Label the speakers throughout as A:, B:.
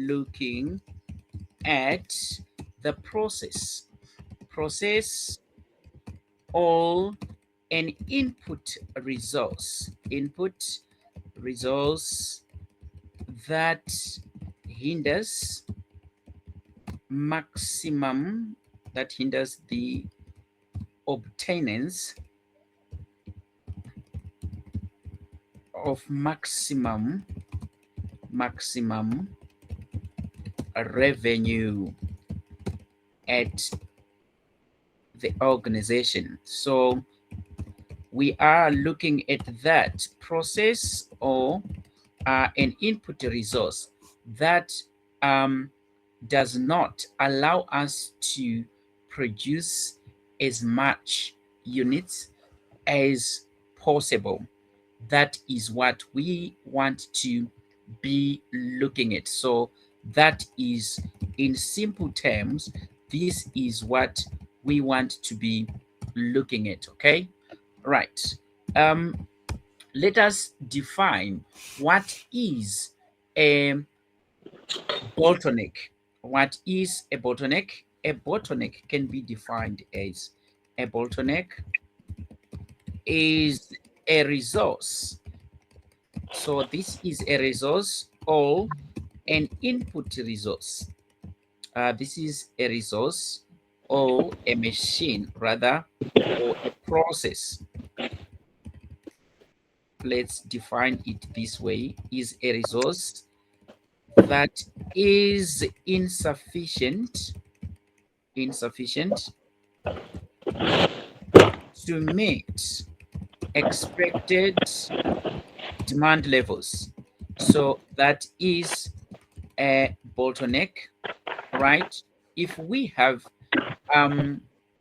A: looking at the process or an input resource that hinders the obtainance of maximum revenue at the organization. So we are looking at that process or an input resource that does not allow us to produce as much units as possible. That is what we want to be looking at. So that is, in simple terms, this is what we want to be looking at. Okay, right. Let us define what is a bottleneck. What is a bottleneck? A bottleneck can be defined as a bottleneck is a resource. So this is a resource or an input resource. This is a resource or a machine rather, or a process. Let's define it this way: is a resource that is insufficient to meet expected demand levels. So that is a bottleneck, right? If we have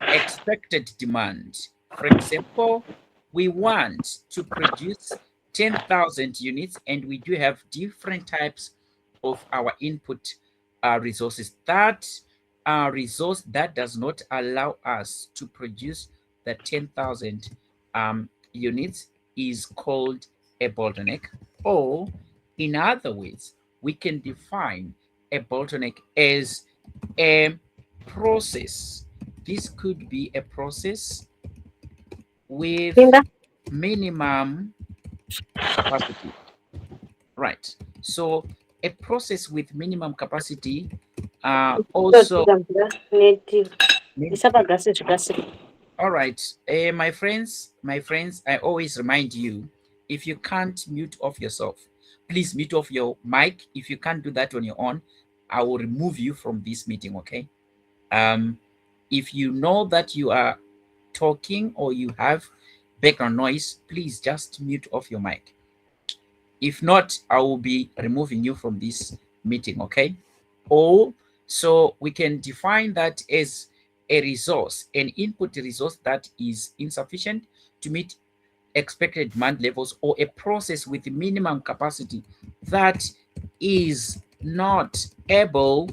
A: expected demand, for example, we want to produce 10,000 units and we do have different types of our input resources. That resource that does not allow us to produce the 10,000 units is called a bottleneck. Or in other words, we can define a bottleneck as a process. This could be a process with minimum capacity. Right. So a process with minimum capacity also. All right. My friends, I always remind you, if you can't mute off yourself, please mute off your mic. If you can't do that on your own, I will remove you from this meeting, okay? If you know that you are talking or you have background noise, please just mute off your mic. If not, I will be removing you from this meeting, okay? Or so we can define that as a resource, an input resource that is insufficient to meet expected demand levels, or a process with minimum capacity that is not able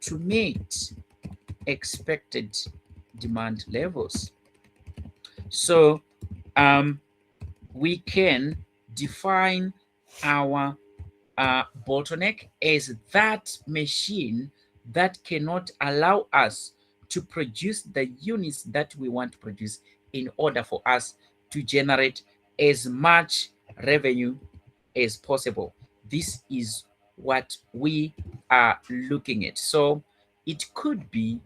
A: to meet expected demand levels. So we can define our bottleneck as that machine that cannot allow us to produce the units that we want to produce in order for us to generate as much revenue as possible. This is what we are looking at. So it could be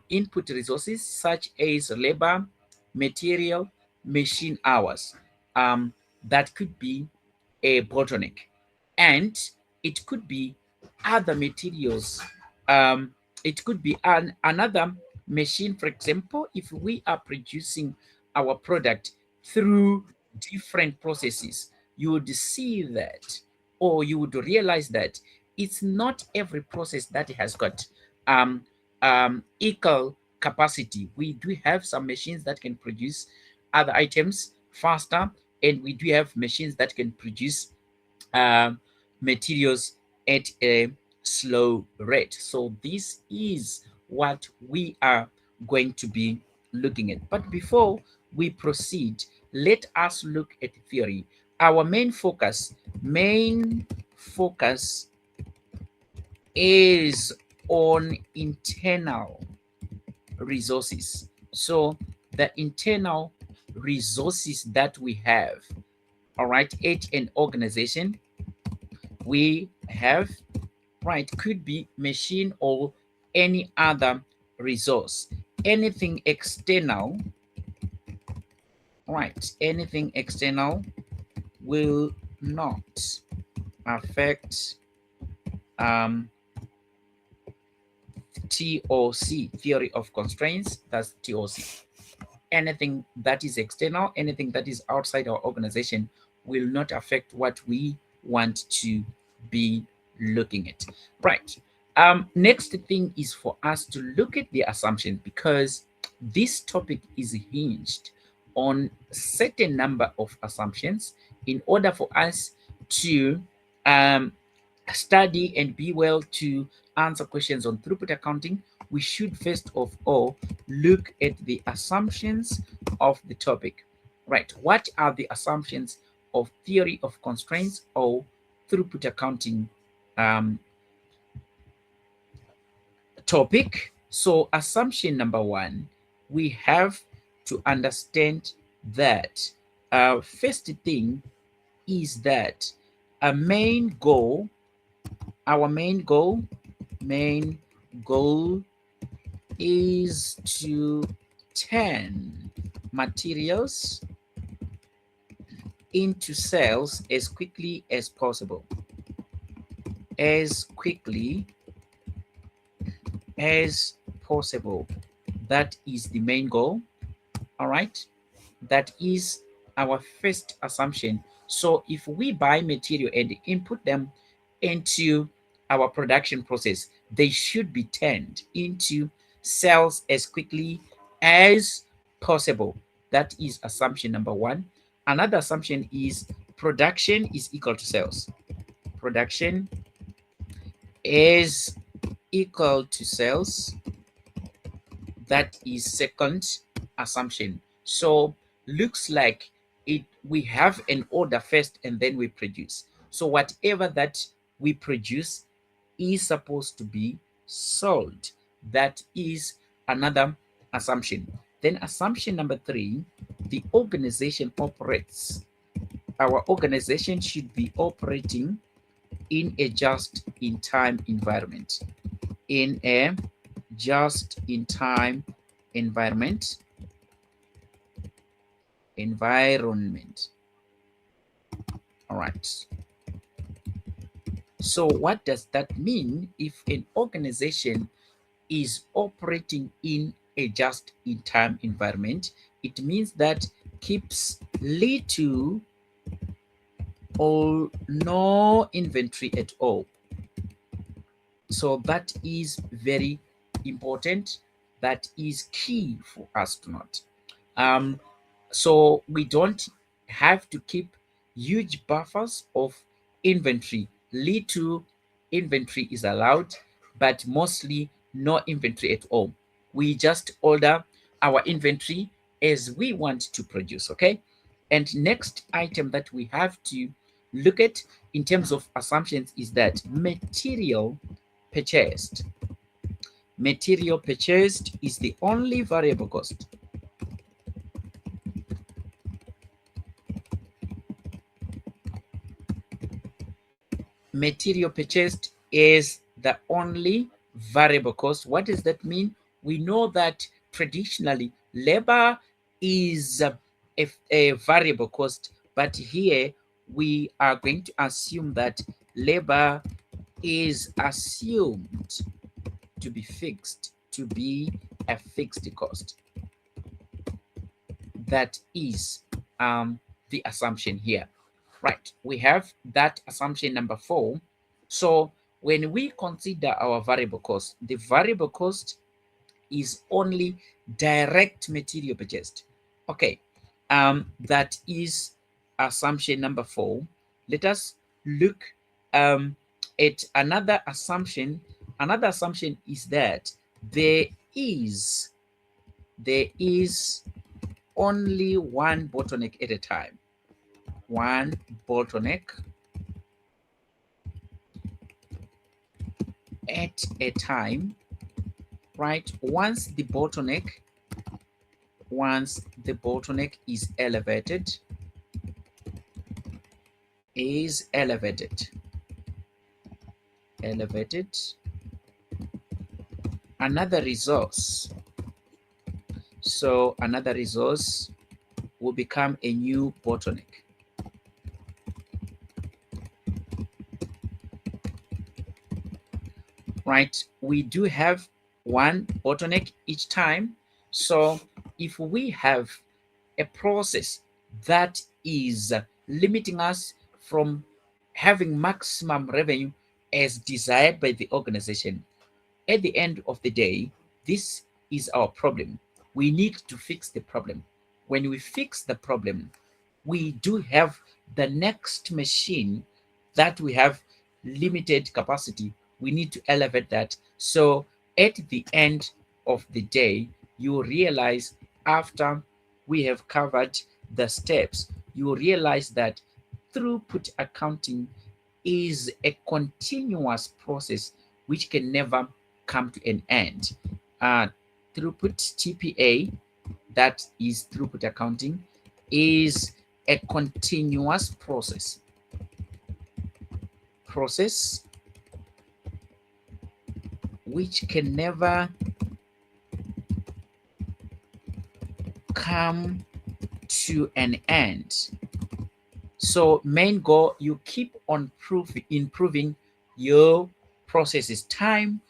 A: input resources such as labor, material, machine hours. That could be a bottleneck. And it could be other materials. It could be another machine. For example, if we are producing our product through different processes, you would see that, or you would realize that it's not every process that has got equal capacity. We do have some machines that can produce other items faster, and we do have machines that can produce materials at a slow rate. So this is what we are going to be looking at. But before we proceed, let us look at theory. Our main focus is on internal resources. So the internal resources that we have, all right, at an organization, we have, right, could be machine or any other resource. Anything external, right, anything external will not affect TOC, theory of constraints. That's TOC. Anything that is external, anything that is outside our organization will not affect what we want to be looking at. Right. Next thing is for us to look at the assumption, because this topic is hinged on certain number of assumptions. In order for us to study and be well to answer questions on throughput accounting, we should first of all look at the assumptions of the topic. Right. What are the assumptions of theory of constraints or throughput accounting topic? So assumption number one, we have to understand that first thing is that a main goal, our main goal is to turn materials into sales as quickly as possible. As quickly as possible. That is the main goal. All right. That is our first assumption. So if we buy material and input them into our production process, they should be turned into sales as quickly as possible. That is assumption number one. Another assumption is production is equal to sales. Production is equal to sales. That is second assumption. So looks like it, we have an order first and then we produce. So whatever that we produce is supposed to be sold. That is another assumption. Then assumption number three, the organization operates. Our organization should be operating in a just-in-time environment. In a just-in-time environment. All right. So what does that mean? If an organization is operating in a just-in-time environment, it means that keeps little or no inventory at all. So that is very important. That is key for us to note. So we don't have to keep huge buffers of inventory. Little inventory is allowed, but mostly no inventory at all. We just order our inventory as we want to produce, okay? And next item that we have to look at in terms of assumptions is that material purchased. Material purchased is the only variable cost. Material purchased is the only variable cost. What does that mean? We know that traditionally labor is a variable cost, but here we are going to assume that labor is assumed to be fixed, to be a fixed cost. That is the assumption here. Right, we have that assumption number four. So when we consider our variable cost, the variable cost is only direct material purchased. Okay, that is assumption number four. Let us look at another assumption. Another assumption is that there is only one bottleneck at a time. One bottleneck at a time, right? Once the bottleneck is elevated, another resource, so another resource will become a new bottleneck. Right? We do have one bottleneck each time. So if we have a process that is limiting us from having maximum revenue as desired by the organization, at the end of the day, this is our problem. We need to fix the problem. When we fix the problem, we do have the next machine that we have limited capacity. We need to elevate that. So at the end of the day, you realize after we have covered the steps, you realize that throughput accounting is a continuous process which can never come to an end. Throughput TPA, that is throughput accounting, is a continuous process which can never come to an end. So main goal, you keep on improving your processes time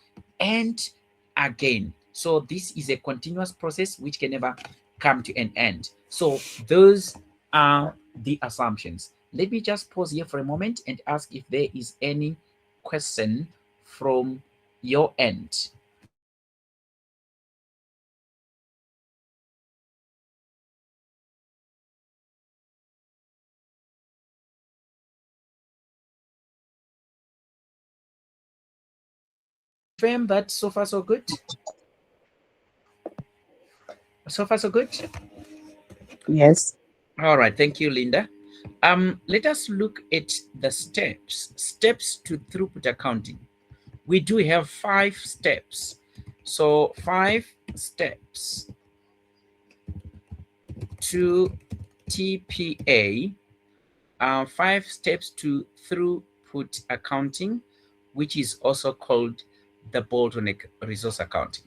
A: and again. So this is a continuous process which can never come to an end. So those are the assumptions. Let me just pause here for a moment and ask if there is any question from your end. Confirm that so far so good? So far so good?
B: Yes.
A: All right, thank you, Linda. Let us look at the steps to throughput accounting. We do have 5 steps. So 5 steps to TPA, 5 steps to throughput accounting, which is also called the bottleneck resource accounting.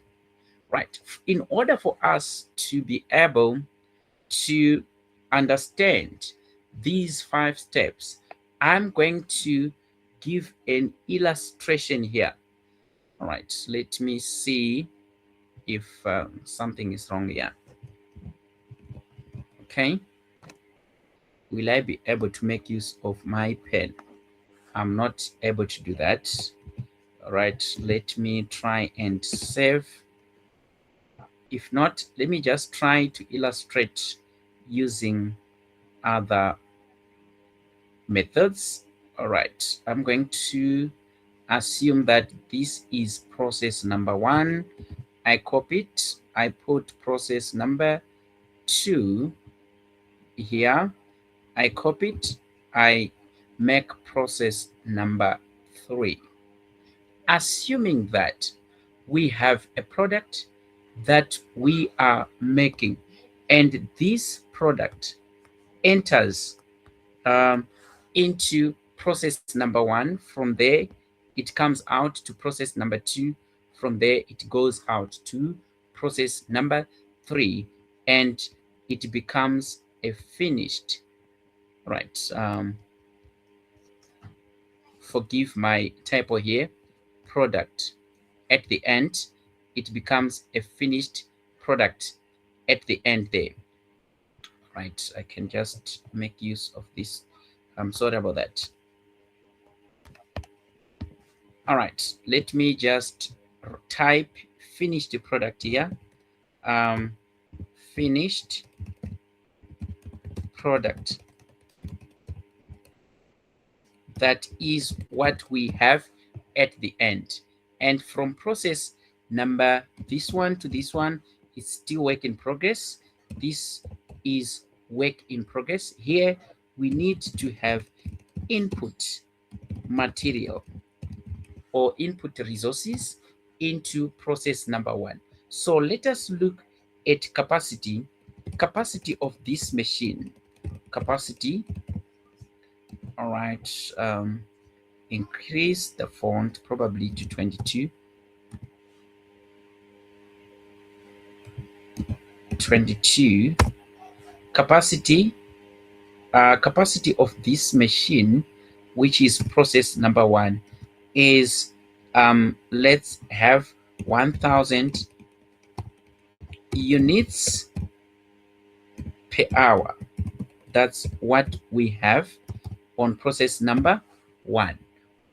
A: Right. In order for us to be able to understand these 5 steps, I'm going to give an illustration here. All right, let me see if something is wrong here. Okay, will I be able to make use of my pen? I'm not able to do that. All right, let me try and save. If not, let me just try to illustrate using other methods. All right, I'm going to assume that this is process number 1. I copy it. I put process number 2 here. I copy it. I make process number 3. Assuming that we have a product that we are making, and this product enters into process number 1. From there, it comes out to process number 2. From there, it goes out to process number 3, and it becomes a finished, right? Forgive my typo here, product. At the end, it becomes a finished product at the end there. Right, I can just make use of this. I'm sorry about that. All right, let me just type finished product here. Finished product. That is what we have at the end. And from process number this one to this one, it's still work in progress. This is work in progress. Here we need to have input material or input resources into process number one. So let us look at capacity of this machine. Capacity, all right, increase the font probably to 22. 22 capacity capacity of this machine, which is process number one, is let's have 1000 units per hour. That's what we have on process number one.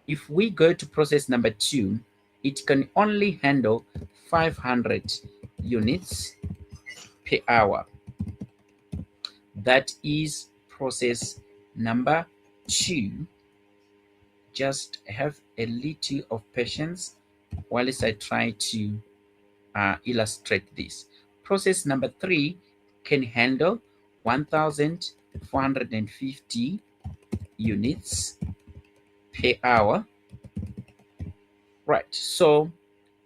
A: If we go to process number two, it can only handle 500 units per hour. That is process number two. Just have a little of patience whilst I try to illustrate this. Process number three can handle 1450 units per hour. Right, so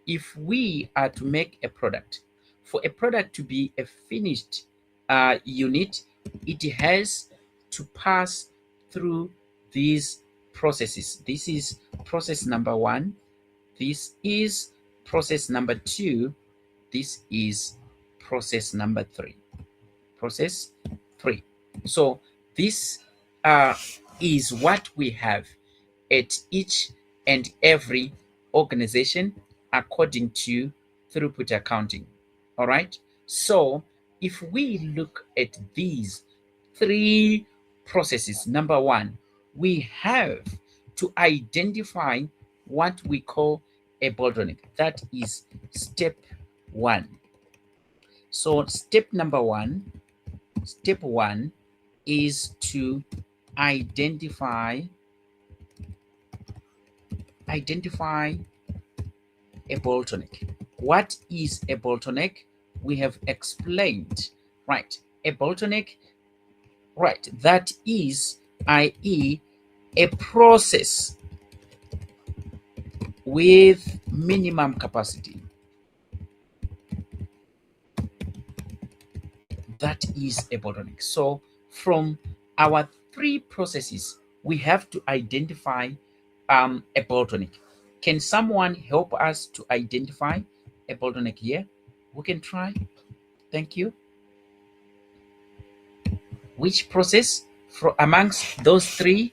A: if we are to make a product, for a product to be a finished unit, it has to pass through these processes. This is process number one. This is process number two. This is process number three. Process three. So this is what we have at each and every organization according to throughput accounting. All right. So if we look at these three processes, number one, we have to identify what we call a bottleneck. That is step one. So step one is to identify a bottleneck. What is a bottleneck? We have explained, right? A bottleneck, right? That is, i.e., a process with minimum capacity. That is a bottleneck. So from our three processes, we have to identify a bottleneck. Can someone help us to identify a bottleneck here? Who can try? Thank you. Which process amongst those three,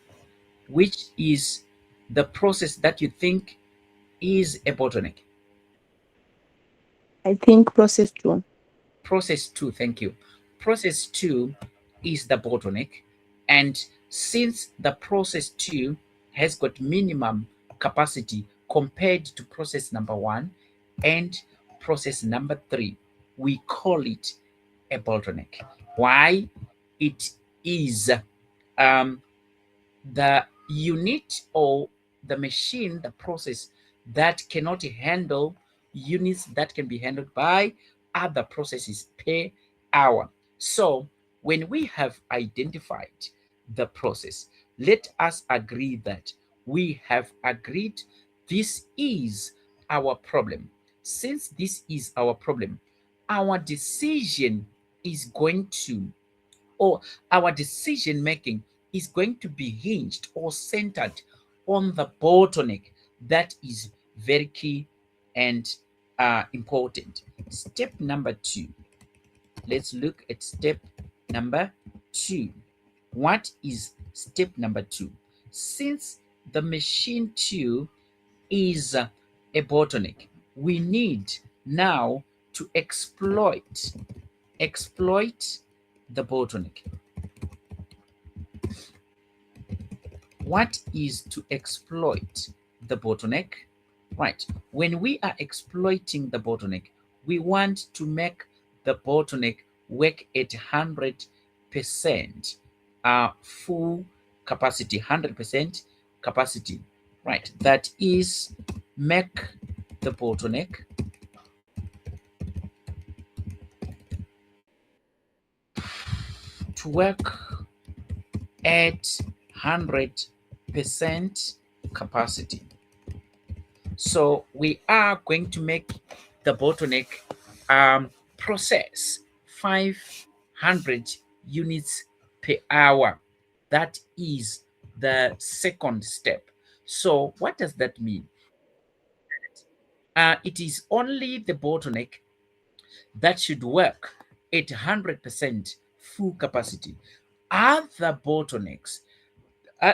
A: which is the process that you think is a bottleneck?
B: I think process two.
A: Process two, thank you. Process two is the bottleneck. And since the process two has got minimum capacity compared to process number one and process number three, we call it a bottleneck. Why? It is the unit or the machine, the process that cannot handle units that can be handled by other processes per hour. So when we have identified the process, let us agree that we have agreed this is our problem. Since this is our problem, our decision is going to, or our decision making is going to be hinged or centered on the bottleneck that is very key and important. Step number two. Let's look at step number two. What is step number two? Since the machine two is a bottleneck, we need now to exploit the bottleneck. What is to exploit the bottleneck? Right. When we are exploiting the bottleneck, we want to make the bottleneck work at 100% full capacity, 100% capacity. Right. That is, make the bottleneck to work at 100% capacity. So we are going to make the bottleneck process 500 units per hour. That is the second step. So what does that mean? It is only the bottleneck that should work at 100% full capacity. Other bottlenecks,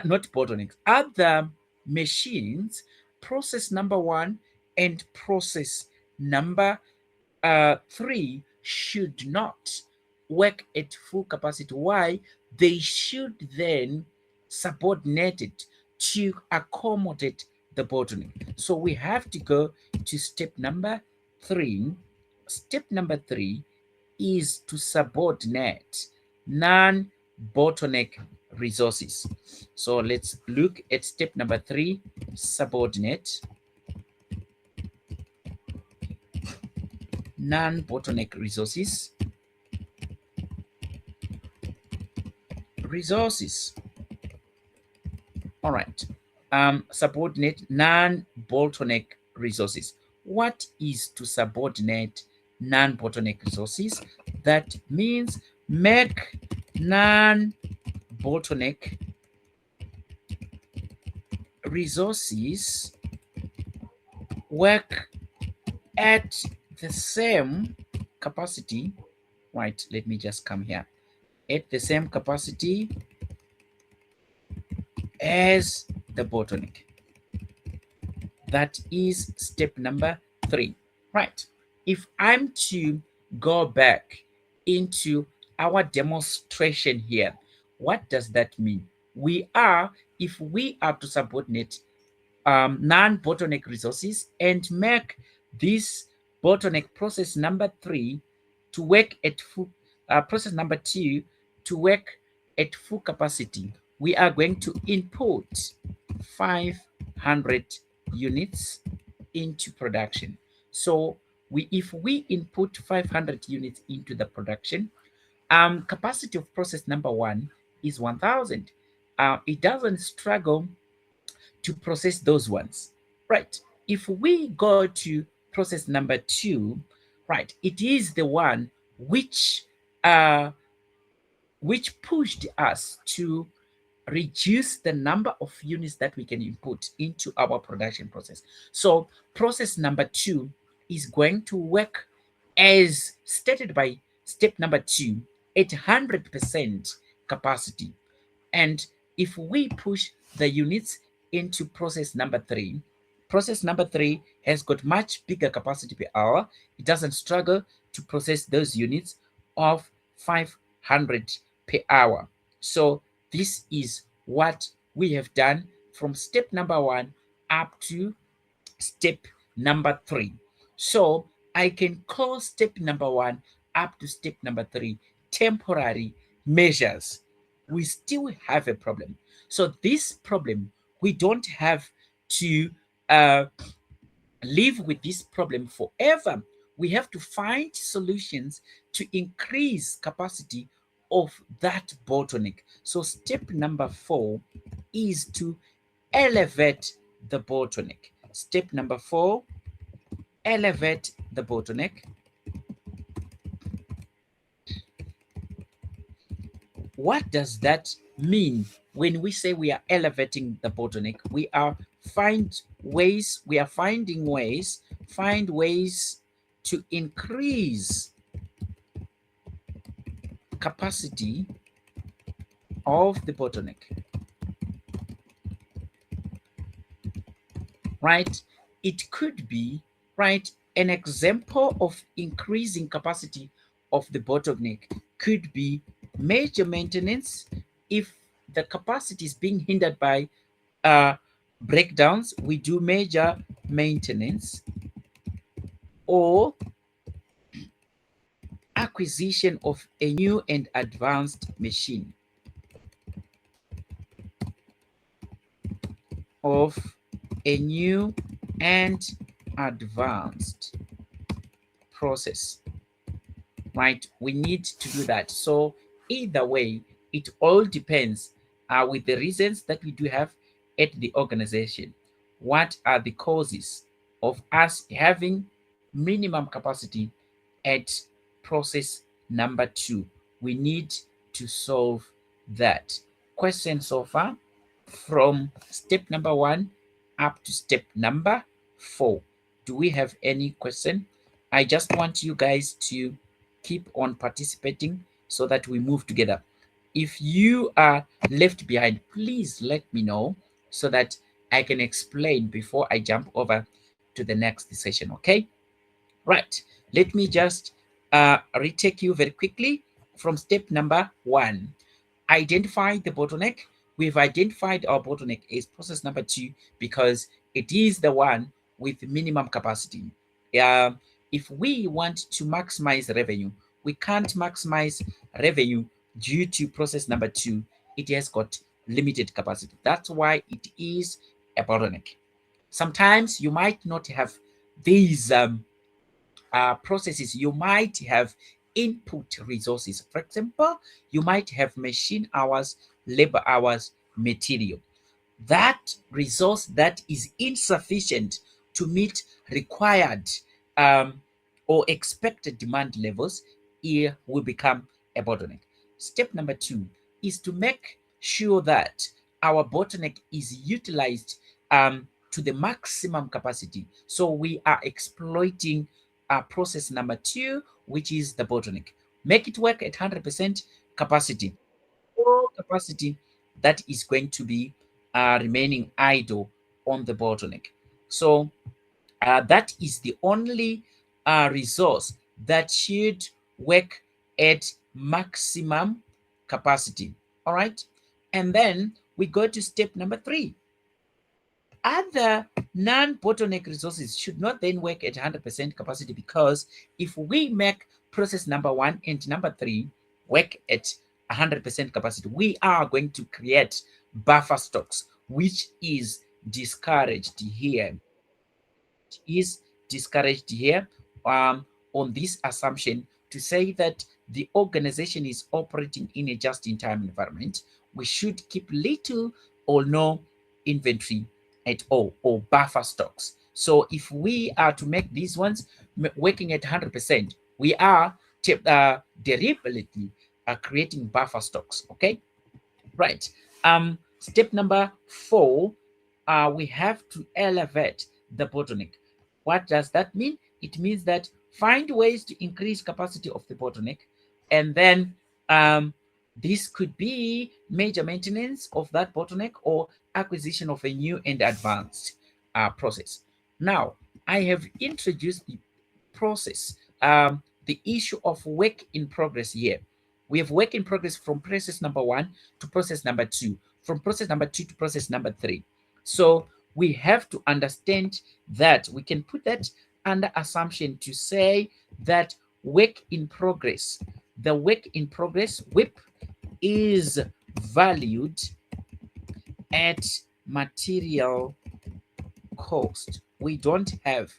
A: not bottlenecks, other machines, process number one and process number three should not work at full capacity. Why? They should then subordinate it to accommodate the bottleneck. So we have to go to step number three. Step number three is to subordinate non-bottleneck resources. So let's look at step number three, subordinate non-bottleneck resources. All right. Subordinate non-bottleneck resources. What is to subordinate non-bottleneck resources? That means make non-bottleneck resources work at the same capacity. Right, let me just come here. At the same capacity as the bottleneck. That is step number three. Right. If I'm to go back into our demonstration here, what does that mean? If we are to subordinate non-bottleneck resources and make this bottleneck process number three to work at full, process number two to work at full capacity, we are going to input 500 units into production. So if we input 500 units into the production, capacity of process number one is 1,000. It doesn't struggle to process those ones, right? If we go to process number two, right, it is the one uh, which pushed us to reduce the number of units that we can input into our production process. So process number two is going to work as stated by step number two at 100% capacity. And if we push the units into process number three has got much bigger capacity per hour. It doesn't struggle to process those units of 500 per hour. So this is what we have done from step number one up to step number three. So I can call step number one up to step number three temporary measures. We still have a problem. So this problem, we don't have to uh, live with this problem forever. We have to find solutions to increase capacity of that bottleneck. So step number four is to elevate the bottleneck. Step number four, elevate the bottleneck. What does that mean when we say we are elevating the bottleneck? We are finding ways to increase capacity of the bottleneck, right? It could be, right, an example of increasing capacity of the bottleneck could be major maintenance. If the capacity is being hindered by uh, breakdowns, we do major maintenance, or acquisition of a new and advanced machine, of a new and advanced process, right? We need to do that. So either way, it all depends with the reasons that we do have at the organization. What are the causes of us having minimum capacity at process number 2. We need to solve that question so far from step number 1 up to step number 4. Do we have any question? I just want you guys to keep on participating so that we move together. If you are left behind, please let me know so that I can explain before I jump over to the next session, okay? Right, let me just retake you very quickly from step number 1. Identify the bottleneck. We've identified our bottleneck is process number 2 because it is the one with minimum capacity. If we want to maximize revenue, we can't maximize revenue due to process number 2. It has got limited capacity. That's why it is a bottleneck. Sometimes you might not have these processes. You might have input resources. For example, you might have machine hours, labor hours, material. That resource that is insufficient to meet required um, or expected demand levels, it will become a bottleneck. Step number 2 is to make sure that our bottleneck is utilized to the maximum capacity. So we are exploiting process number 2, which is the bottleneck. Make it work at 100% capacity. All capacity that is going to be remaining idle on the bottleneck. So that is the only resource that should work at maximum capacity. All right. And then we go to step number 3. Other non-bottleneck resources should not then work at 100% capacity, because if we make process number 1 and number 3 work at 100% capacity, we are going to create buffer stocks, which is discouraged here. Is discouraged here on this assumption to say that the organization is operating in a just-in-time environment. We should keep little or no inventory at all, or buffer stocks. So if we are to make these ones working at 100%, we are deliberately creating buffer stocks. Okay, right. Step number 4, we have to elevate the bottleneck. What does that mean? It means that find ways to increase capacity of the bottleneck, and then this could be major maintenance of that bottleneck or acquisition of a new and advanced process. Now, I have introduced the process, the issue of work in progress here. We have work in progress from process number 1 to process number 2, from process number 2 to process number 3. So we have to understand that we can put that under assumption to say that work in progress, the work in progress WIP, is valued at material cost. We don't have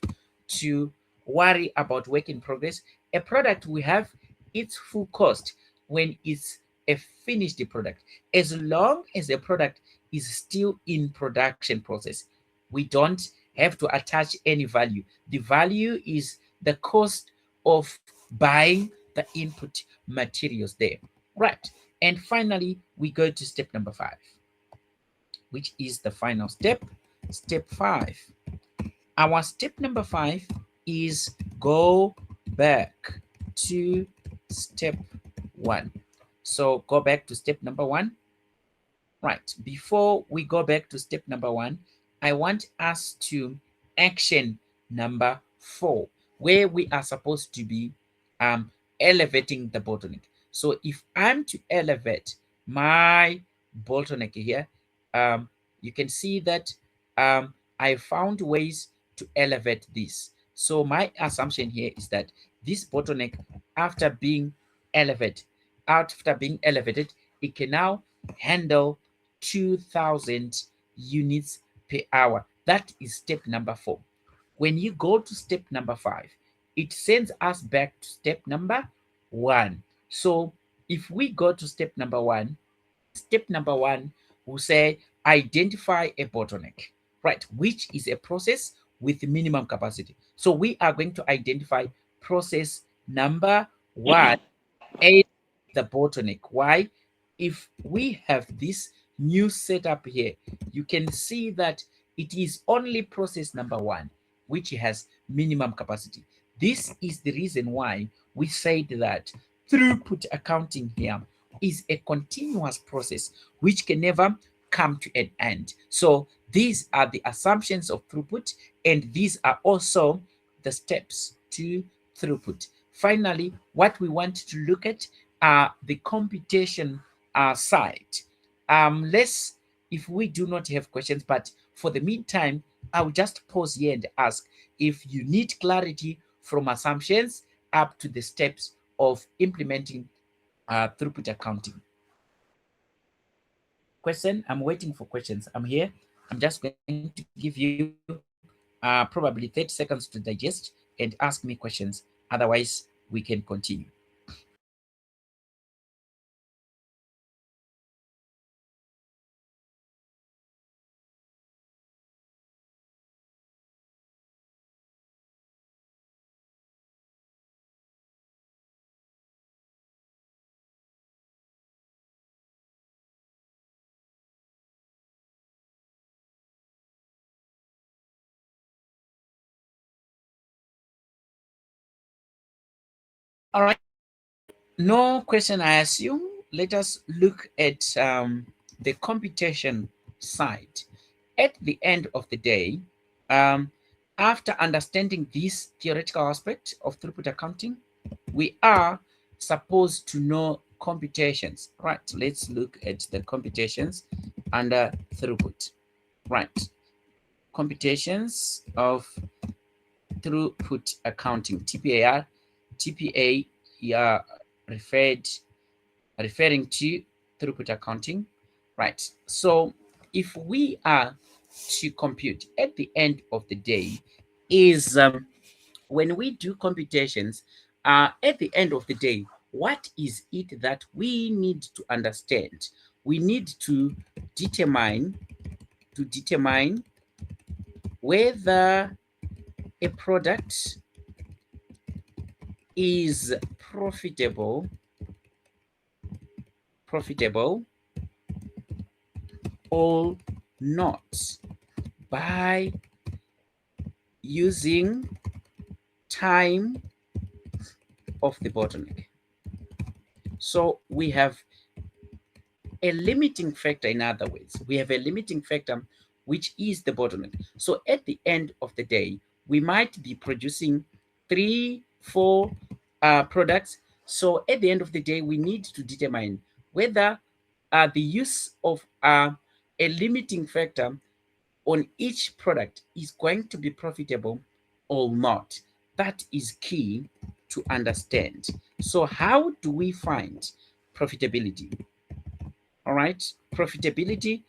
A: to worry about work in progress. A product we have its full cost when it's a finished product. As long as the product is still in production process, we don't have to attach any value. The value is the cost of buying the input materials there. Right. And finally, we go to step number 5, which is the final step. Step 5. Our step number 5 is go back to step 1. So go back to step number 1. Right. Before we go back to step number 1, I want us to action number 4, where we are supposed to be elevating the bottleneck. So if I'm to elevate my bottleneck here, you can see that I found ways to elevate this. So my assumption here is that this bottleneck, after being elevated, it can now handle 2,000 units per hour. That is step number 4. When you go to step number 5, it sends us back to step number 1. So if we go to step number 1, step number 1 will say identify a bottleneck, right? Which is a process with minimum capacity. So we are going to identify process number one as the bottleneck. Why? If we have this new setup here, you can see that it is only process number one which has minimum capacity. This is the reason why we said that throughput accounting here is a continuous process which can never come to an end. So these are the assumptions of throughput, and these are also the steps to throughput. Finally, what we want to look at are the computation side. Let's, if we do not have questions, but for the meantime, I'll just pause here and ask if you need clarity from assumptions up to the steps of implementing throughput accounting. Question, I'm waiting for questions. I'm here. I'm just going to give you probably 30 seconds to digest and ask me questions. Otherwise, we can continue. All right. No question, I assume. Let us look at the computation side. At the end of the day, um, after understanding this theoretical aspect of throughput accounting, we are supposed to know computations. Right, let's look at the computations under throughput. Right, computations of throughput accounting, TPAR. TPA, yeah, referred referring to throughput accounting, right? So if we are to compute at the end of the day, is when we do computations, at the end of the day, what is it that we need to understand? We need to determine whether a product is profitable or not by using time of the bottleneck. So we have a limiting factor. In other words, we have a limiting factor which is the bottleneck. So at the end of the day, we might be producing 3 4 products. So at the end of the day, we need to determine whether the use of a limiting factor on each product is going to be profitable or not. That is key to understand. So how do we find profitability? All right, profitability.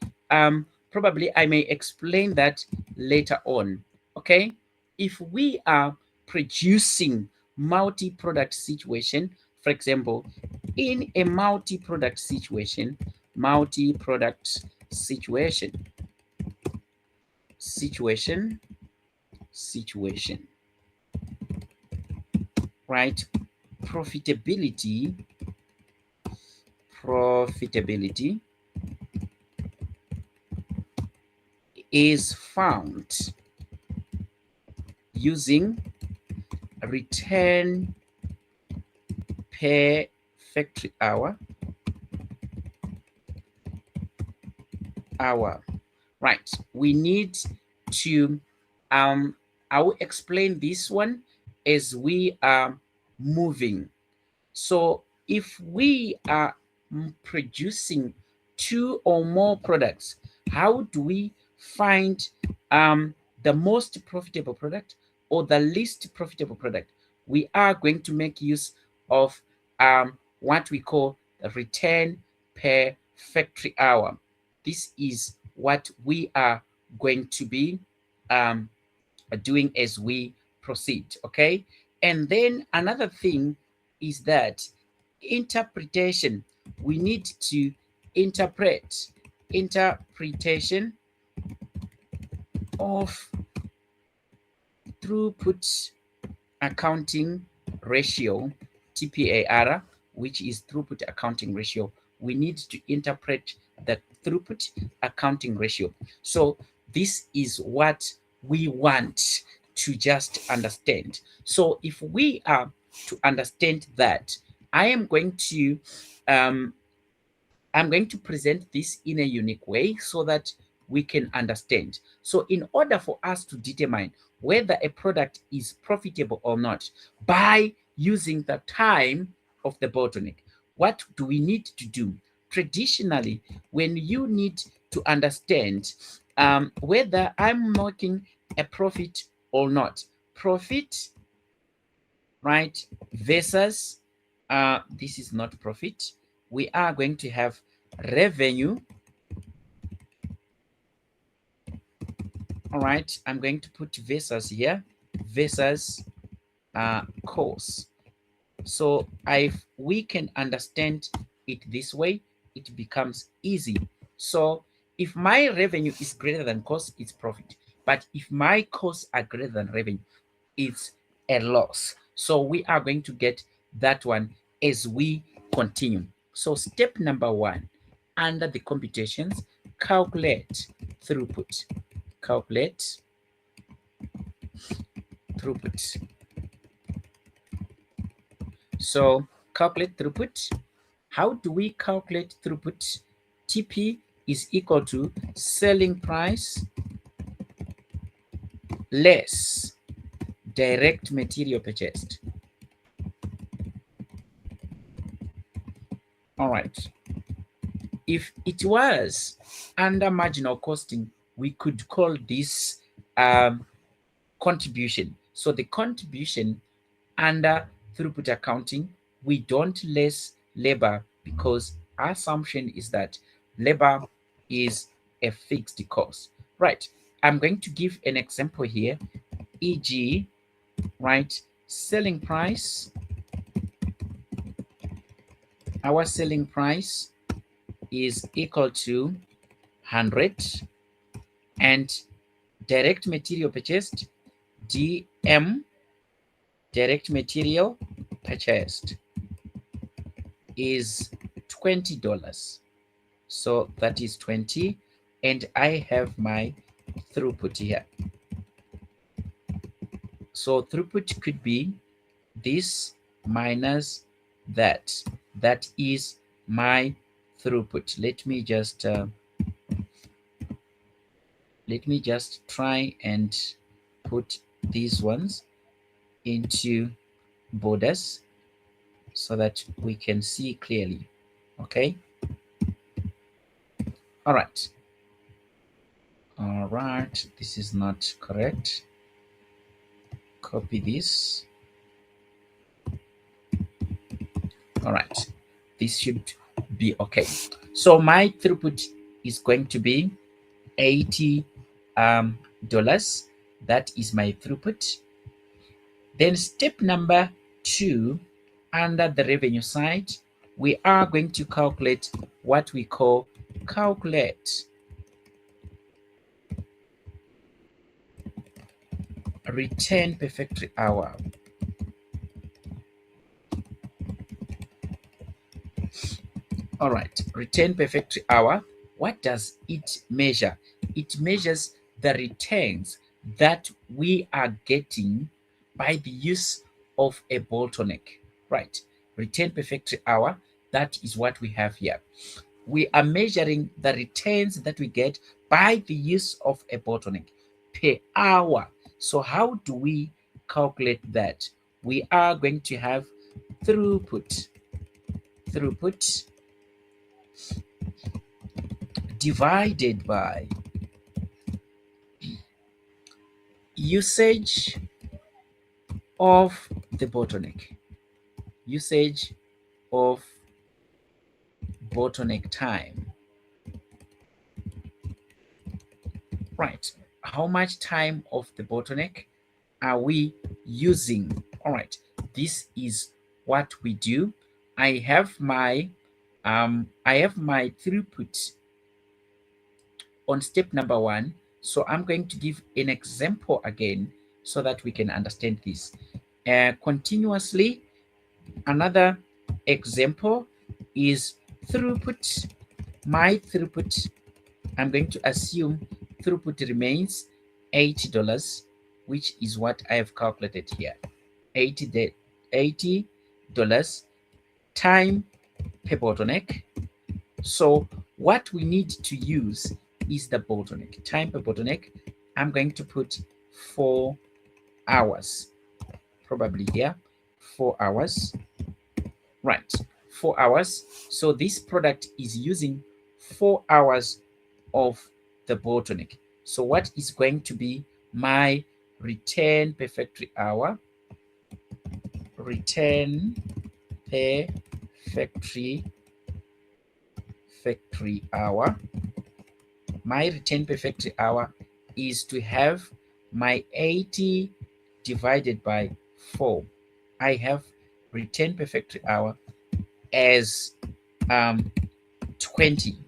A: Probably I may explain that later on. Okay, if we are producing multi-product situation, for example, in a multi-product situation, situation, situation, situation, right? Profitability, profitability is found using return per factory hour. Right, we need to I will explain this one as we are moving. So if we are producing 2 or more products, how do we find the most profitable product or the least profitable product? We are going to make use of what we call the return per factory hour. This is what we are going to be um, doing as we proceed. Okay. And then another thing is that interpretation. We need to interpretation of throughput accounting ratio, TPAR, which is throughput accounting ratio. We need to interpret the throughput accounting ratio. So this is what we want to just understand. So if we are to understand that, I am going to um, I'm going to present this in a unique way so that we can understand. So in order for us to determine whether a product is profitable or not by using the time of the bottleneck, what do we need to do? Traditionally, when you need to understand whether I'm making a profit or not, profit, right, versus this is not profit, we are going to have revenue. All right, I'm going to put versus here, versus cost. So if we can understand it this way, it becomes easy. So if my revenue is greater than cost, it's profit. But if my costs are greater than revenue, it's a loss. So we are going to get that one as we continue. So step number one, under the computations, calculate throughput. Calculate throughput. So calculate throughput. How do we calculate throughput? TP is equal to selling price less direct material purchased. All right. If it was under marginal costing, we could call this contribution. So the contribution under throughput accounting, we don't less labor because our assumption is that labor is a fixed cost. Right. I'm going to give an example here, e.g., right, selling price, our selling price is equal to 100, and direct material purchased, DM, direct material purchased, is $20. So that is 20, and I have my throughput here. So throughput could be this minus that. That is my throughput. Let me just try and put these ones into borders so that we can see clearly. Okay. All right. All right. This is not correct. Copy this. All right. This should be okay. So my throughput is going to be $80. That is my throughput. Then step number 2, under the revenue side, we are going to calculate what we call calculate return per factory hour. All right, return per factory hour. What does it measure? It measures the returns that we are getting by the use of a bottleneck. Right, return per factory hour. That is what we have here. We are measuring the returns that we get by the use of a bottleneck per hour. So how do we calculate that? We are going to have throughput divided by usage of the bottleneck. Usage of bottleneck time. Right. How much time of the bottleneck are we using? All right. This is what we do. I have my throughput on step number 1. So I'm going to give an example again so that we can understand this. Continuously, another example is throughput. My throughput, I'm going to assume throughput remains $80, which is what I have calculated here. $80 time per bottleneck. So what we need to use is the bottleneck. Time per bottleneck, I'm going to put 4 hours, probably here, 4 hours, right, 4 hours. So this product is using 4 hours of the bottleneck. So what is going to be my return per factory hour? Return per factory hour. My return per factory hour is to have my 80 divided by 4. I have return per factory hour as 20.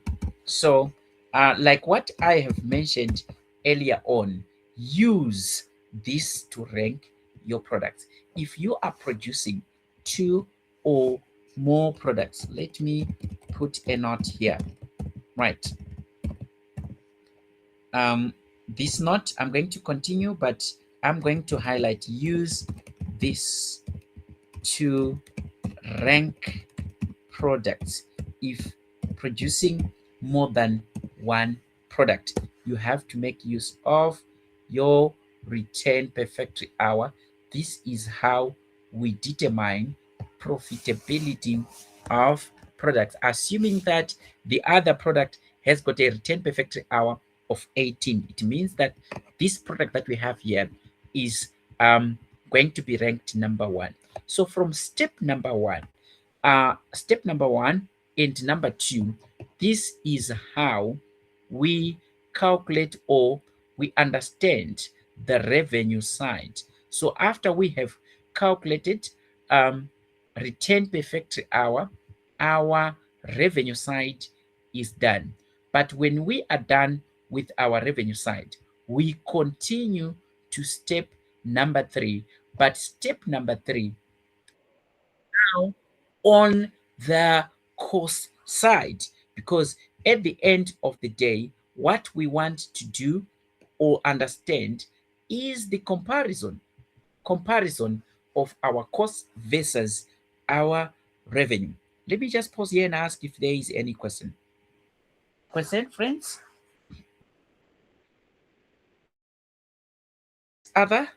A: So like what I have mentioned earlier on, use this to rank your products. If you are producing 2 or more products, let me put a note here, right? This note, I'm going to continue, but I'm going to highlight use this to rank products. If producing more than one product, you have to make use of your return per factory hour. This is how we determine profitability of products, assuming that the other product has got a return per factory hour of 18. It means that this product that we have here is going to be ranked number 1. So from step number 1 and number 2, this is how we calculate or we understand the revenue side. So after we have calculated return per factory hour, our revenue side is done. But when we are done with our revenue side, we continue to step number 3. But step number 3 now on the cost side, because at the end of the day, what we want to do or understand is the comparison of our cost versus our revenue. Let me just pause here and ask if there is any question. Friends? Other?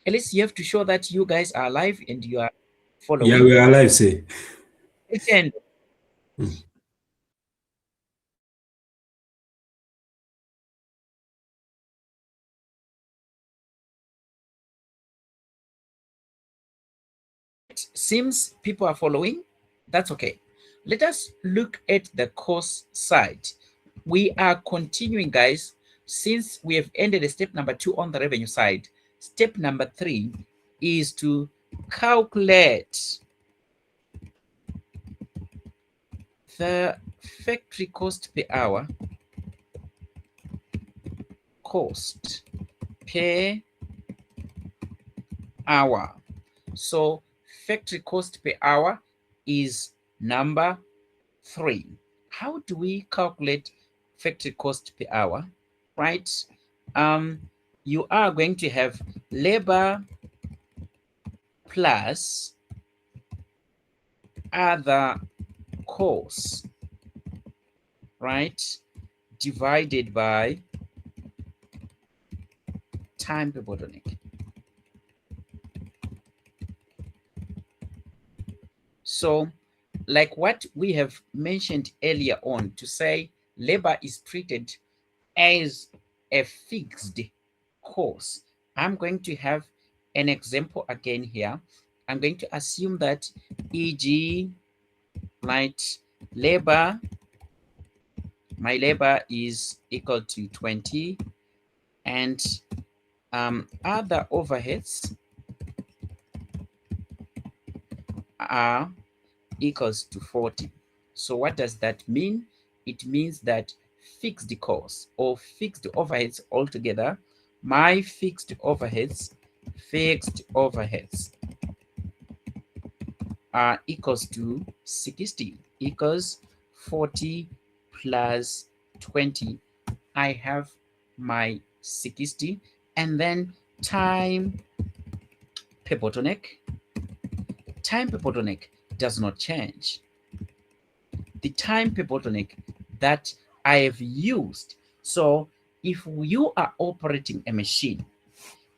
A: At least you have to show that you guys are alive and you are
C: Yeah,
A: following.
C: we are alive, say.
A: And
C: Mm.
A: it seems people are following. That's okay. Let us look at the cost side. We are continuing, guys, since we have ended the step number 2 on the revenue side. Step number 3 is to calculate the factory cost per hour, cost per hour. So factory cost per hour is number 3. How do we calculate factory cost per hour? Right? You are going to have labor plus other costs, right? Divided by time per bottleneck. So, like what we have mentioned earlier on, to say labor is treated as a fixed cost, I'm going to have an example again here. I'm going to assume that e.g. like labor, my labor is equal to 20 and other overheads are equals to 40. So what does that mean? It means that fixed costs or fixed overheads altogether my fixed overheads are equals to 60 equals 40 plus 20. I have my 60, and then time per bottleneck. Time per bottleneck does not change. The time per bottleneck that I have used. So if you are operating a machine,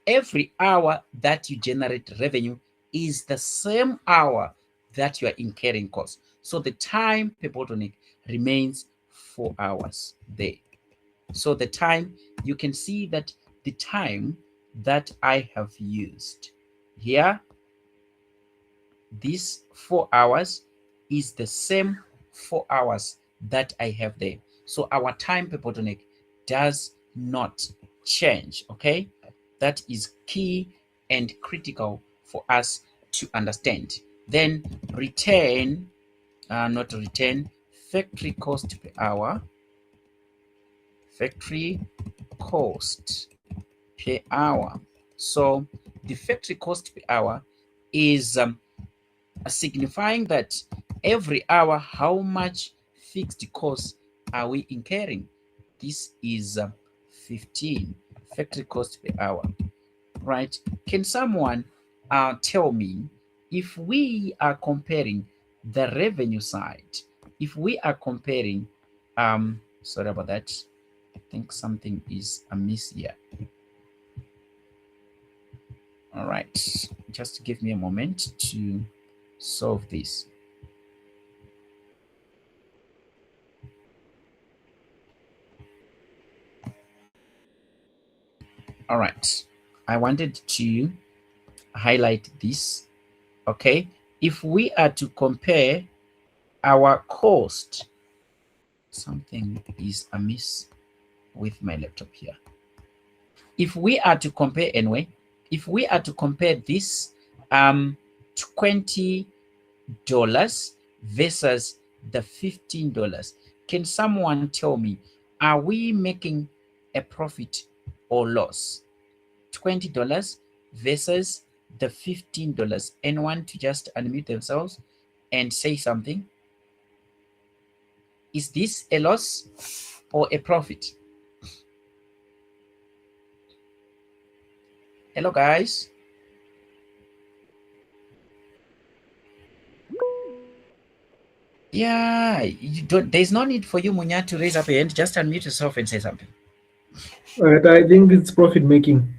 A: every hour that you generate revenue is the same hour that you are incurring costs. So the time per bottleneck remains 4 hours there. So the time, you can see that the time that I have used here, this 4 hours is the same 4 hours that I have there. So our time per bottleneck does not change. Okay, that is key and critical for us to understand. Then return, not return, factory cost per hour, factory cost per hour. So the factory cost per hour is signifying that every hour how much fixed costs are we incurring. This is 15 factory cost per hour, right? Can someone tell me, if we are comparing the revenue side, if we are comparing, sorry about that, I think something is amiss here. All right, just give me a moment to solve this. All right, I wanted to highlight this. Okay, if we are to compare our cost, something is amiss with my laptop here. If we are to compare anyway, if we are to compare this $20 versus the $15, can someone tell me, are we making a profit or loss? $20 versus the $15. Anyone to just unmute themselves and say something? Is this a loss or a profit? Hello, guys. Yeah, you don't, there's no need for you, Munya, to raise up your hand. Just unmute yourself and say something.
C: I think it's profit making.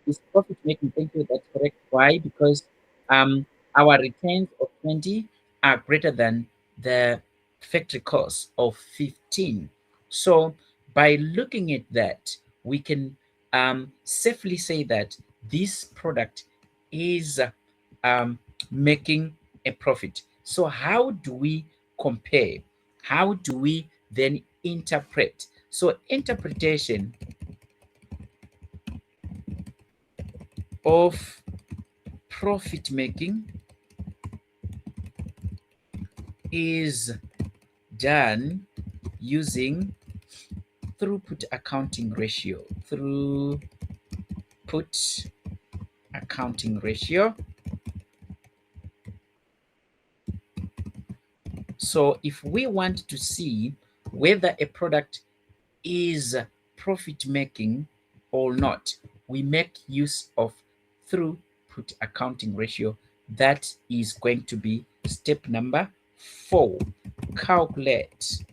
A: It's profit making. Thank you. That's correct. Why? Because our returns of 20 are greater than the factory cost of 15. So by looking at that, we can safely say that this product is making a profit. So how do we compare? How do we then interpret? So interpretation of profit making is done using throughput accounting ratio. Throughput accounting ratio. So if we want to see whether a product is profit making or not, we make use of throughput accounting ratio. That is going to be step number 4. Calculate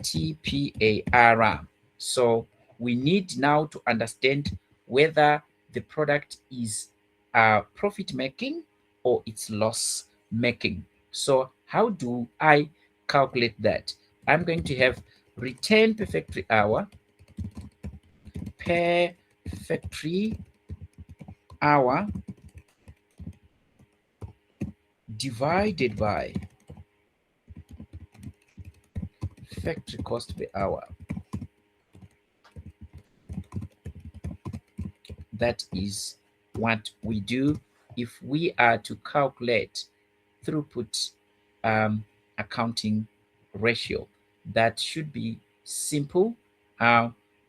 A: TPAR. So we need now to understand whether the product is profit making or it's loss making. So how do I calculate that? I'm going to have return per factory hour per factory hour divided by factory cost per hour. That is what we do if we are to calculate throughput accounting ratio. That should be simple.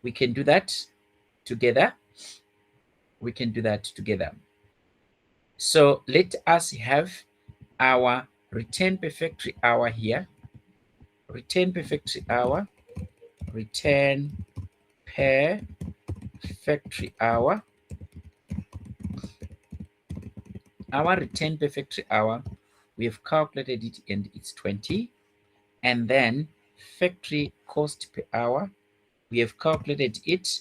A: We can do that together. We can do that together. So let us have our return per factory hour here. Return per factory hour. Return per factory hour. Our return per factory hour, we have calculated it and it's 20. And then factory cost per hour, we have calculated it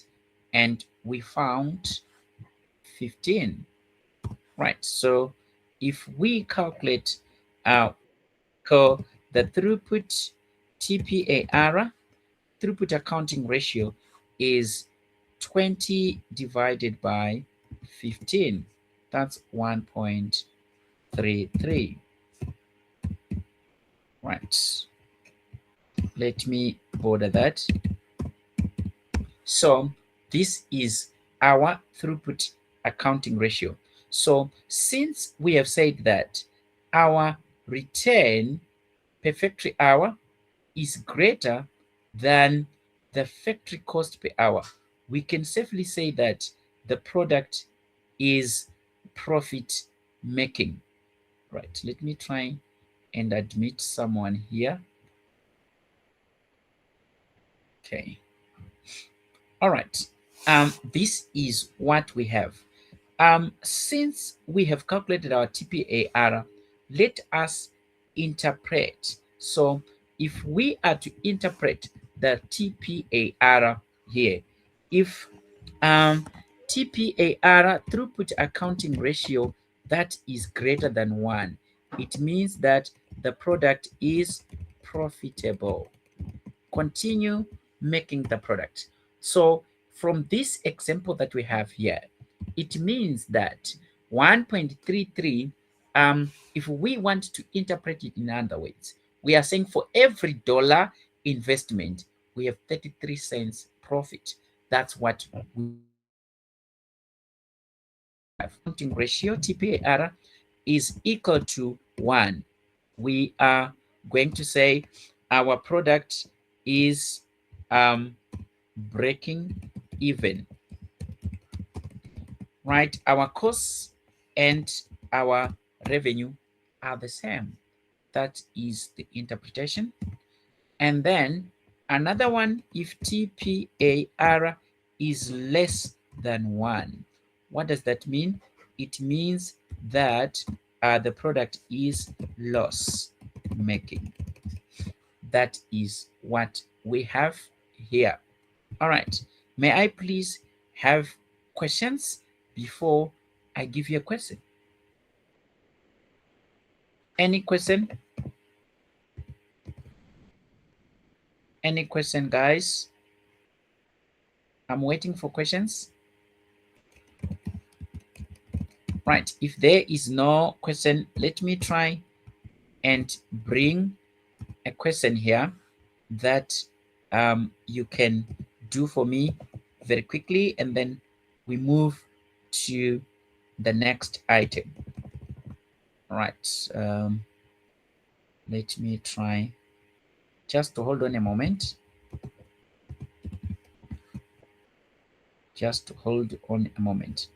A: and we found 15. Right, so if we calculate the throughput TPAR, throughput accounting ratio is 20 divided by 15. That's 1.33. Right. Let me border that. So this is our throughput accounting ratio. So since we have said that our return per factory hour is greater than the factory cost per hour, we can safely say that the product is profit making. Right, let me try and admit someone here. Okay. All right. This is what we have. Since we have calculated our TPAR, let us interpret. So if we are to interpret the TPAR here, if TPAR, throughput accounting ratio, that is greater than 1, it means that the product is profitable. Continue making the product. So from this example that we have here, it means that 1.33, if we want to interpret it in other ways, we are saying for every dollar investment, we have 33 cents profit. That's what we have. Accounting ratio, TPAR, is equal to 1. We are going to say our product is breaking even, right? Our costs and our revenue are the same. That is the interpretation. And then another one, if TPAR is less than 1, what does that mean? It means that the product is loss making. That is what we have here. All right. May I please have questions before I give you a question? Any question? Any question, guys? I'm waiting for questions. Right. If there is no question, let me try and bring a question here that you can do for me very quickly, and then we move to the next item. All right. Let me try. Just hold on a moment. Just hold on a moment.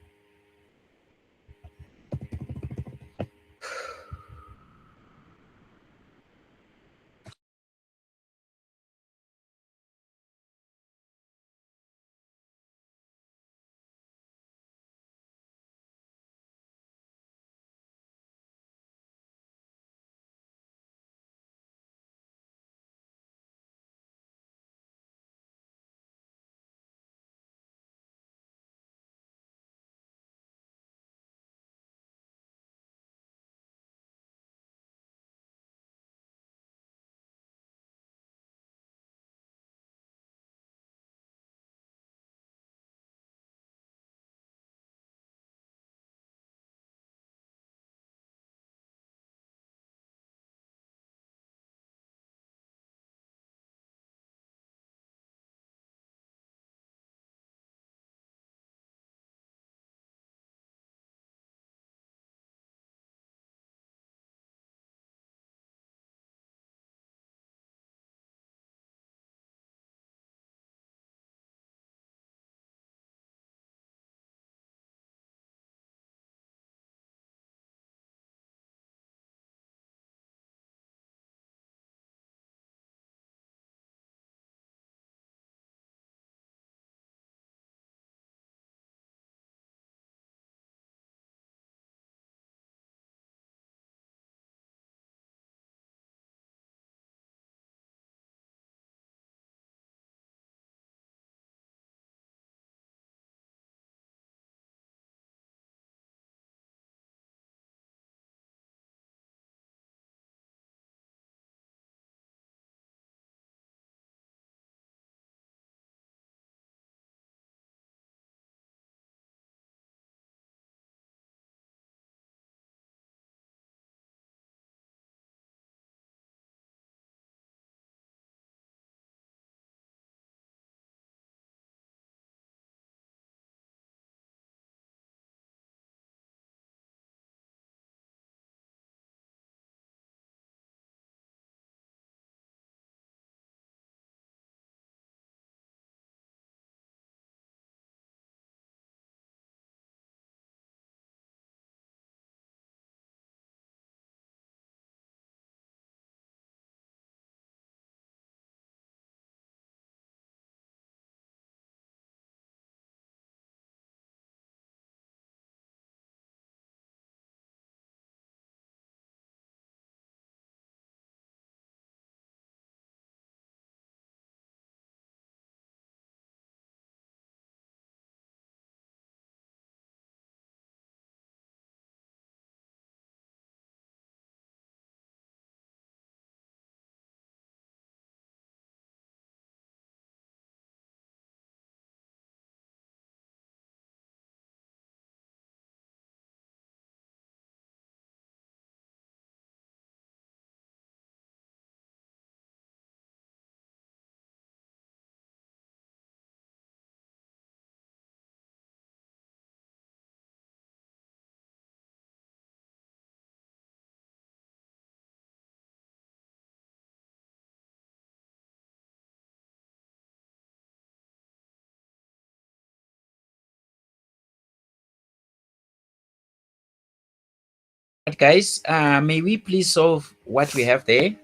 A: guys. May we please solve what we have there?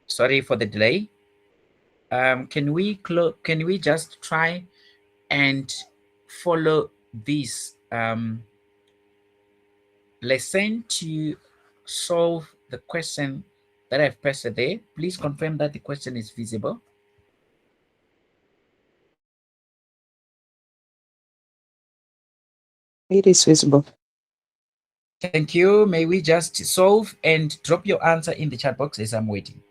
A: Sorry for the delay. Can we just try and follow this lesson to solve the question that I've pasted there? Please confirm that the question is visible.
B: It is visible.
A: Thank you. May we just solve and drop your answer in the chat box as I'm waiting.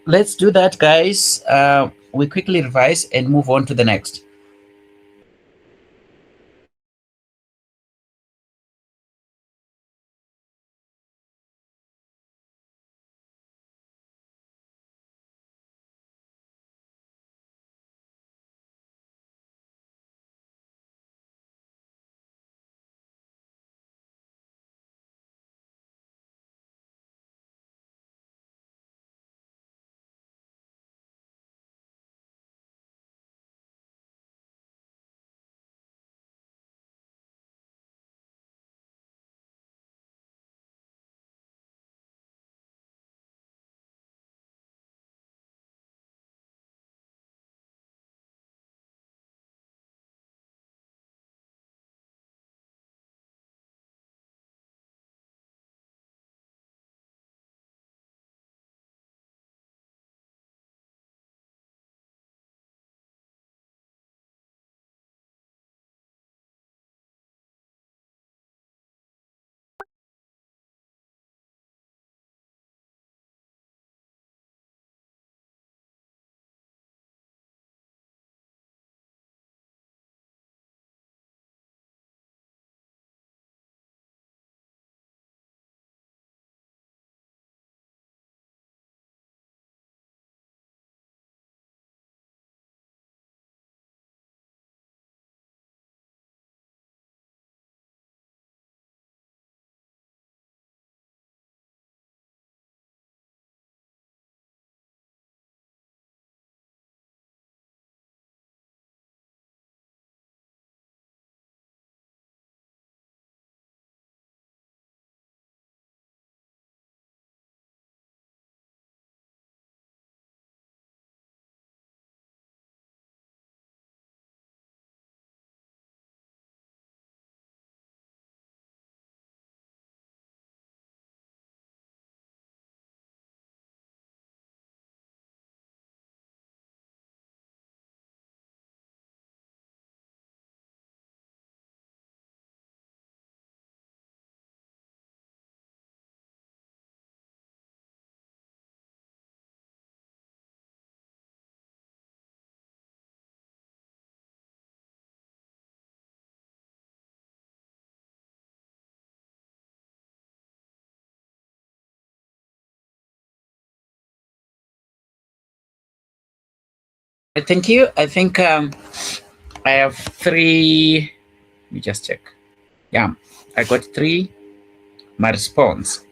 A: Let's do that, guys. We quickly revise and move on to the next. Thank you. I think I have three. Let me just check. Yeah, I got three. My response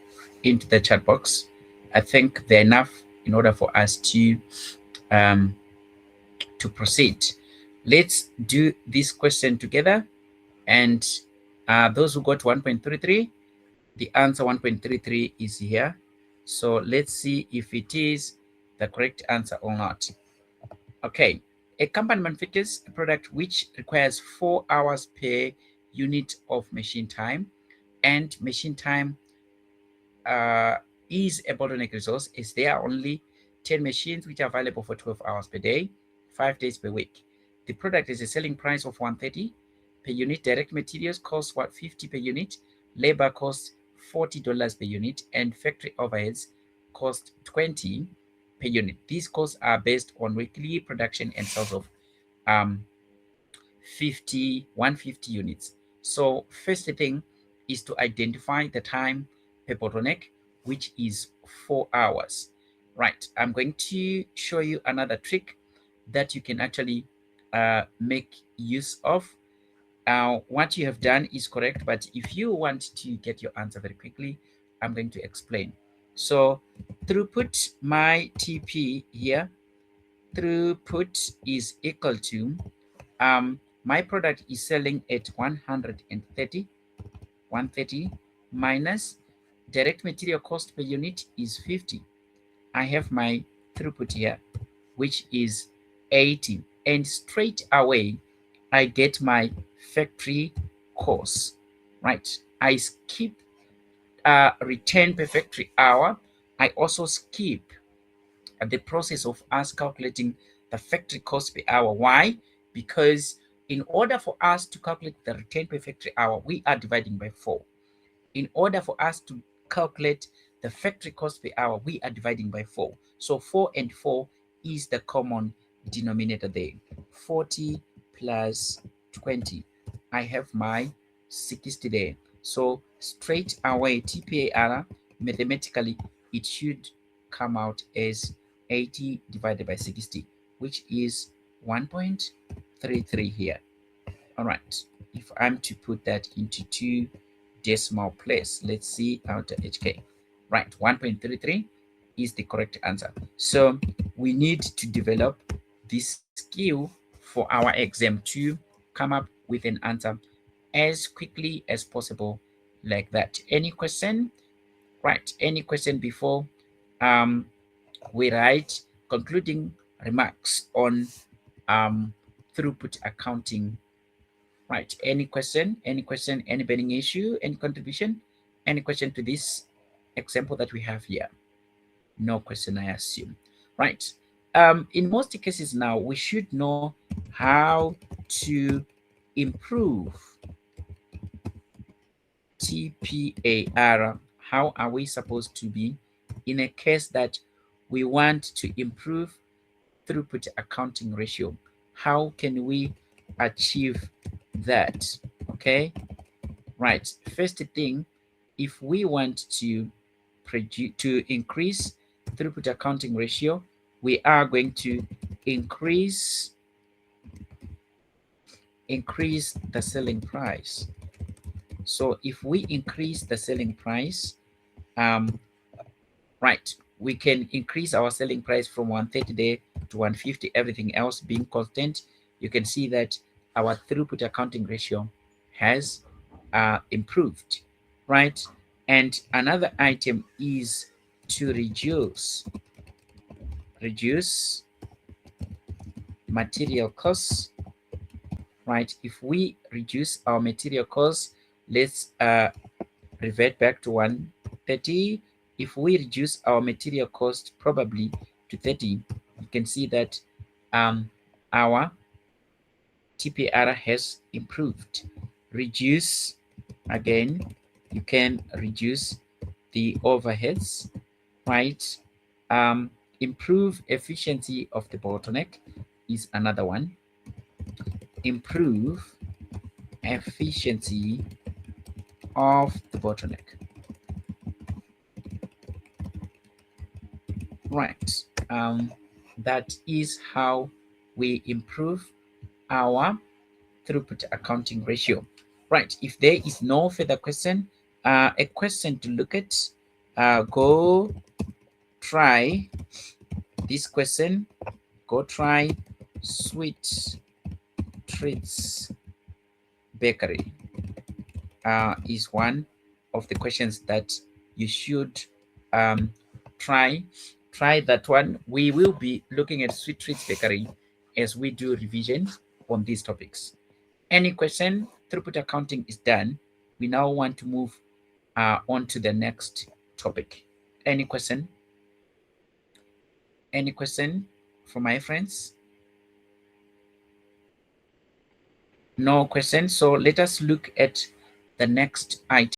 A: into the chat box. I think they're enough in order for us um, to proceed. Let's do this question together. And those who got 1.33, the answer 1.33 is here. So let's see if it is the correct answer or not. Okay, a company manufactures a product which requires 4 hours per unit of machine time, and machine time uh, is a bottleneck resource as there are only 10 machines which are available for 12 hours per day, 5 days per week. The product is a selling price of 130 per unit. Direct materials cost what, 50 per unit. Labor costs $40 per unit, and factory overheads cost 20 per unit. These costs are based on weekly production and sales of um, 150 units. So first thing is to identify the time per bottleneck, which is 4 hours. Right, I'm going to show you another trick that you can actually make use of. What you have done is correct, but if you want to get your answer very quickly, I'm going to explain. So throughput my TP here, throughput is equal to my product is selling at 130 minus direct material cost per unit is 50. I have my throughput here, which is 80, and straight away I get my factory cost. Right, I skip return per factory hour. I also skip the process of us calculating the factory cost per hour. Why? Because in order for us to calculate the return per factory hour, we are dividing by 4. In order for us to calculate the factory cost per hour, we are dividing by 4. So 4 and 4 is the common denominator there. 40 plus 20. I have my 60 there. So straight away, TPAR, mathematically, it should come out as 80 divided by 60, which is 1.33 here. All right, if I'm to put that into 2 decimal place, let's see how to HK. Right, 1.33 is the correct answer. So we need to develop this skill for our exam to come up with an answer as quickly as possible, like that. Any question? Right, any question before um, we write concluding remarks on throughput accounting? Right, any question, any burning issue, any contribution, any question to this example that we have here? No question, I assume. Right, in most cases now, we should know how to improve TPAR. How are we supposed to be in a case that we want to improve throughput accounting ratio? How can we achieve that? Okay, right. First thing, if we want to increase throughput accounting ratio, we are going to increase the selling price. So if we increase the selling price, um, right, we can increase our selling price from 130 there to 150, everything else being constant. You can see that our throughput accounting ratio has improved, right? And another item is to reduce material costs, right? If we reduce our material costs, let's revert back to 130. If we reduce our material cost probably to 30, you can see that our TPR has improved. Reduce, again, you can reduce the overheads, right? Improve efficiency of the bottleneck is another one. Improve efficiency of the bottleneck. Right. That is how we improve our throughput accounting ratio. Right, if there is no further question, a question to look at, go try this question, go try Sweet Treats Bakery. Is one of the questions that you should um, try. Try that one. We will be looking at Sweet Treats Bakery as we do revision on these topics. Any question? Throughput accounting is done. We now want to move on to the next topic. Any question? Any question from my friends? No question. So let us look at the next item.